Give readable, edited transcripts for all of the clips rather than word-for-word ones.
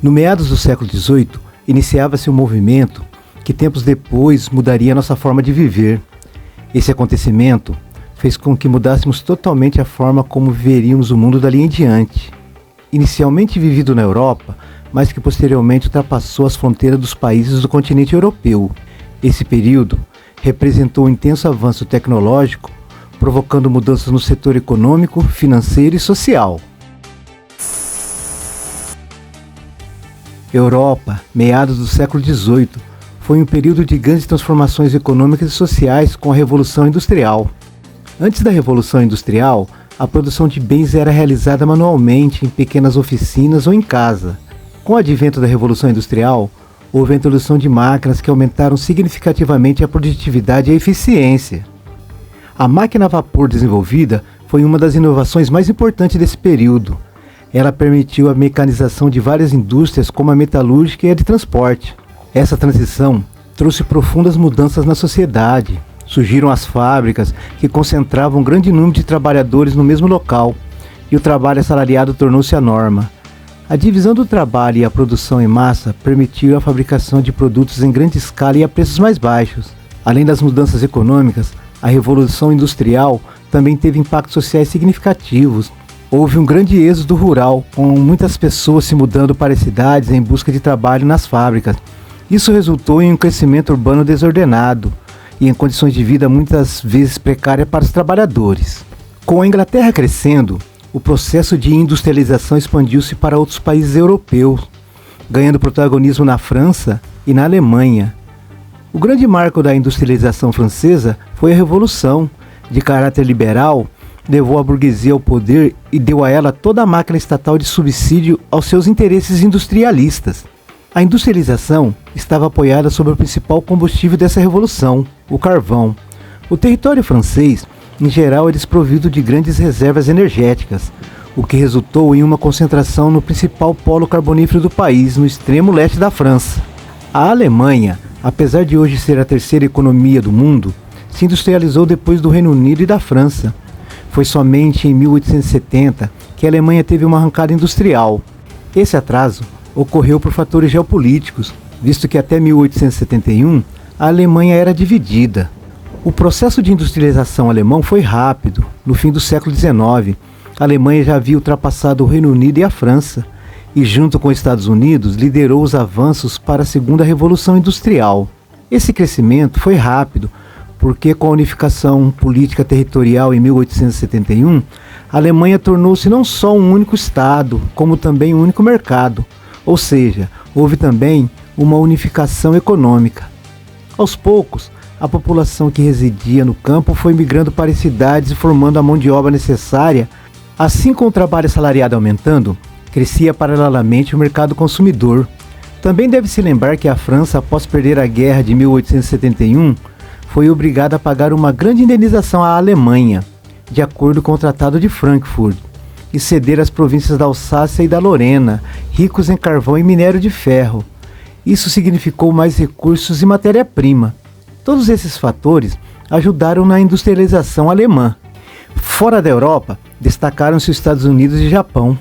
No meados do século XVIII, iniciava-se um movimento que tempos depois mudaria nossa forma de viver. Esse acontecimento fez com que mudássemos totalmente a forma como viveríamos o mundo dali em diante. Inicialmente vivido na Europa, mas que posteriormente ultrapassou as fronteiras dos países do continente europeu. Esse período representou um intenso avanço tecnológico, provocando mudanças no setor econômico, financeiro e social. Europa, meados do século XVIII, foi um período de grandes transformações econômicas e sociais com a Revolução Industrial. Antes da Revolução Industrial, a produção de bens era realizada manualmente em pequenas oficinas ou em casa. Com o advento da Revolução Industrial, houve a introdução de máquinas que aumentaram significativamente a produtividade e a eficiência. A máquina a vapor desenvolvida foi uma das inovações mais importantes desse período. Ela permitiu a mecanização de várias indústrias como a metalúrgica e a de transporte. Essa transição trouxe profundas mudanças na sociedade. Surgiram as fábricas, que concentravam um grande número de trabalhadores no mesmo local, e o trabalho assalariado tornou-se a norma. A divisão do trabalho e a produção em massa permitiu a fabricação de produtos em grande escala e a preços mais baixos. Além das mudanças econômicas, a Revolução Industrial também teve impactos sociais significativos. Houve um grande êxodo rural, com muitas pessoas se mudando para as cidades em busca de trabalho nas fábricas. Isso resultou em um crescimento urbano desordenado e em condições de vida muitas vezes precárias para os trabalhadores. Com a Inglaterra crescendo, o processo de industrialização expandiu-se para outros países europeus, ganhando protagonismo na França e na Alemanha. O grande marco da industrialização francesa foi a Revolução, de caráter liberal, levou a burguesia ao poder e deu a ela toda a máquina estatal de subsídio aos seus interesses industrialistas. A industrialização estava apoiada sobre o principal combustível dessa revolução, o carvão. O território francês, em geral, é desprovido de grandes reservas energéticas, o que resultou em uma concentração no principal polo carbonífero do país, no extremo leste da França. A Alemanha, apesar de hoje ser a terceira economia do mundo, se industrializou depois do Reino Unido e da França. Foi somente em 1870 que a Alemanha teve uma arrancada industrial. Esse atraso ocorreu por fatores geopolíticos, visto que até 1871 a Alemanha era dividida. O processo de industrialização alemão foi rápido. No fim do século XIX, a Alemanha já havia ultrapassado o Reino Unido e a França, e junto com os Estados Unidos liderou os avanços para a Segunda Revolução Industrial. Esse crescimento foi rápido, porque com a unificação política territorial em 1871, a Alemanha tornou-se não só um único Estado, como também um único mercado, ou seja, houve também uma unificação econômica. Aos poucos, a população que residia no campo foi migrando para as cidades e formando a mão de obra necessária. Assim, com o trabalho assalariado aumentando, crescia paralelamente o mercado consumidor. Também deve-se lembrar que a França, após perder a guerra de 1871, foi obrigada a pagar uma grande indenização à Alemanha, de acordo com o Tratado de Frankfurt, e ceder as províncias da Alsácia e da Lorena, ricos em carvão e minério de ferro. Isso significou mais recursos e matéria-prima. Todos esses fatores ajudaram na industrialização alemã. Fora da Europa, destacaram-se os Estados Unidos e Japão.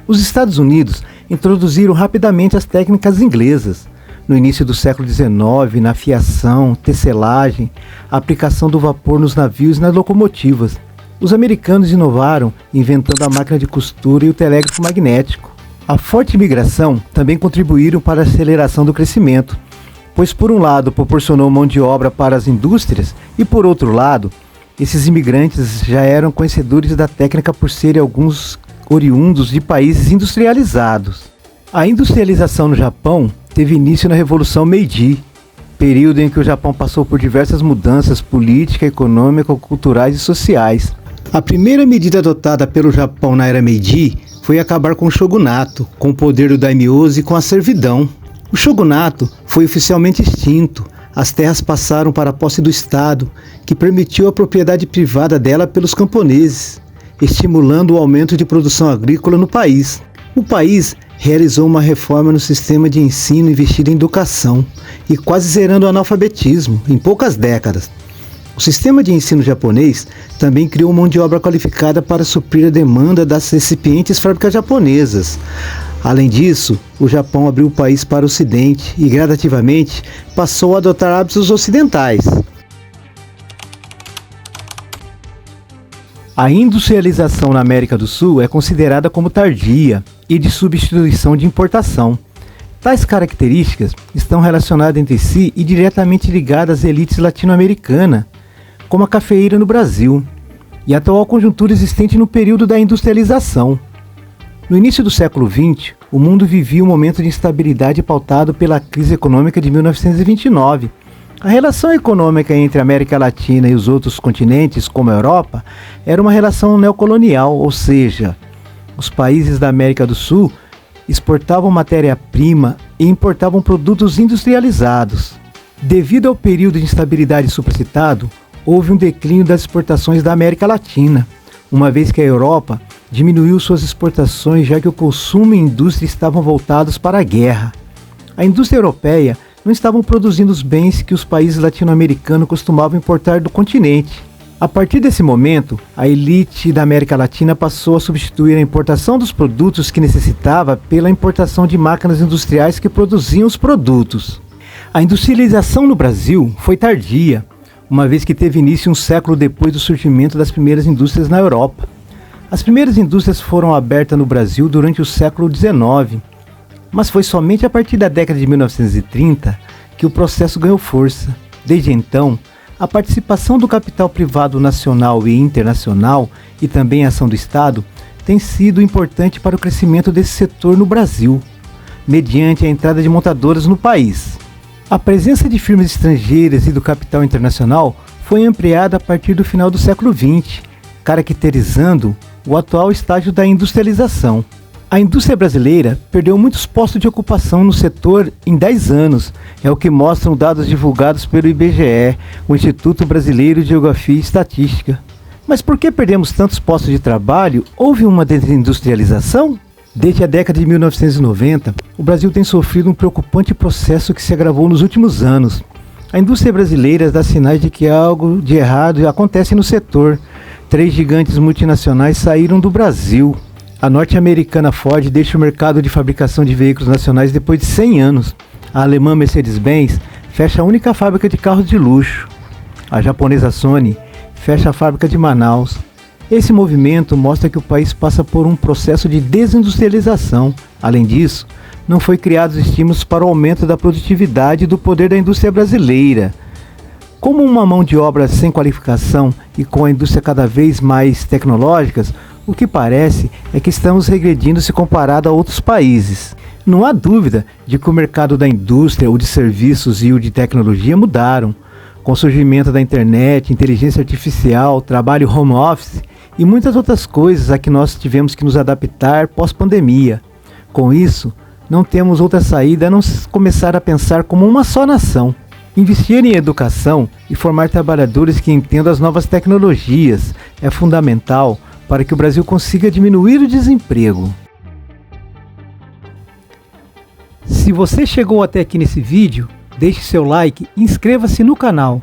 Os Estados Unidos introduziram rapidamente as técnicas inglesas. No início do século XIX, na fiação, tecelagem, a aplicação do vapor nos navios e nas locomotivas. Os americanos inovaram, inventando a máquina de costura e o telégrafo magnético. A forte imigração também contribuíram para a aceleração do crescimento, pois por um lado proporcionou mão de obra para as indústrias e por outro lado, esses imigrantes já eram conhecedores da técnica por serem alguns oriundos de países industrializados. A industrialização no Japão teve início na Revolução Meiji, período em que o Japão passou por diversas mudanças políticas, econômicas, culturais e sociais. A primeira medida adotada pelo Japão na era Meiji foi acabar com o shogunato, com o poder do daimyoso e com a servidão. O shogunato foi oficialmente extinto. As terras passaram para a posse do Estado, que permitiu a propriedade privada dela pelos camponeses, estimulando o aumento de produção agrícola no país. O país realizou uma reforma no sistema de ensino investido em educação e quase zerando o analfabetismo em poucas décadas. O sistema de ensino japonês também criou mão de obra qualificada para suprir a demanda das incipientes fábricas japonesas. Além disso, o Japão abriu o país para o Ocidente e gradativamente passou a adotar hábitos ocidentais. A industrialização na América do Sul é considerada como tardia e de substituição de importação. Tais características estão relacionadas entre si e diretamente ligadas às elites latino-americanas, como a cafeeira no Brasil, e a atual conjuntura existente no período da industrialização. No início do século XX, o mundo vivia um momento de instabilidade pautado pela crise econômica de 1929. A relação econômica entre a América Latina e os outros continentes, como a Europa, era uma relação neocolonial, ou seja, os países da América do Sul exportavam matéria-prima e importavam produtos industrializados. Devido ao período de instabilidade supracitado, houve um declínio das exportações da América Latina, uma vez que a Europa diminuiu suas exportações já que o consumo e a indústria estavam voltados para a guerra. A indústria europeia não estava produzindo os bens que os países latino-americanos costumavam importar do continente. A partir desse momento, a elite da América Latina passou a substituir a importação dos produtos que necessitava pela importação de máquinas industriais que produziam os produtos. A industrialização no Brasil foi tardia, uma vez que teve início um século depois do surgimento das primeiras indústrias na Europa. As primeiras indústrias foram abertas no Brasil durante o século XIX, mas foi somente a partir da década de 1930 que o processo ganhou força. Desde então, a participação do capital privado nacional e internacional e também a ação do Estado tem sido importante para o crescimento desse setor no Brasil, mediante a entrada de montadoras no país. A presença de firmas estrangeiras e do capital internacional foi ampliada a partir do final do século XX, caracterizando o atual estágio da industrialização. A indústria brasileira perdeu muitos postos de ocupação no setor em 10 anos, é o que mostram dados divulgados pelo IBGE, o Instituto Brasileiro de Geografia e Estatística. Mas por que perdemos tantos postos de trabalho? Houve uma desindustrialização? Desde a década de 1990, o Brasil tem sofrido um preocupante processo que se agravou nos últimos anos. A indústria brasileira dá sinais de que algo de errado acontece no setor. 3 gigantes multinacionais saíram do Brasil. A norte-americana Ford deixa o mercado de fabricação de veículos nacionais depois de 100 anos. A alemã Mercedes-Benz fecha a única fábrica de carros de luxo. A japonesa Sony fecha a fábrica de Manaus. Esse movimento mostra que o país passa por um processo de desindustrialização. Além disso, não foi criados estímulos para o aumento da produtividade e do poder da indústria brasileira. Como uma mão de obra sem qualificação e com a indústria cada vez mais tecnológicas, o que parece é que estamos regredindo se comparado a outros países. Não há dúvida de que o mercado da indústria, o de serviços e o de tecnologia mudaram. Com o surgimento da internet, inteligência artificial, trabalho home office e muitas outras coisas a que nós tivemos que nos adaptar pós-pandemia. Com isso, não temos outra saída a não começar a pensar como uma só nação. Investir em educação e formar trabalhadores que entendam as novas tecnologias é fundamental para que o Brasil consiga diminuir o desemprego. Se você chegou até aqui nesse vídeo, deixe seu like e inscreva-se no canal.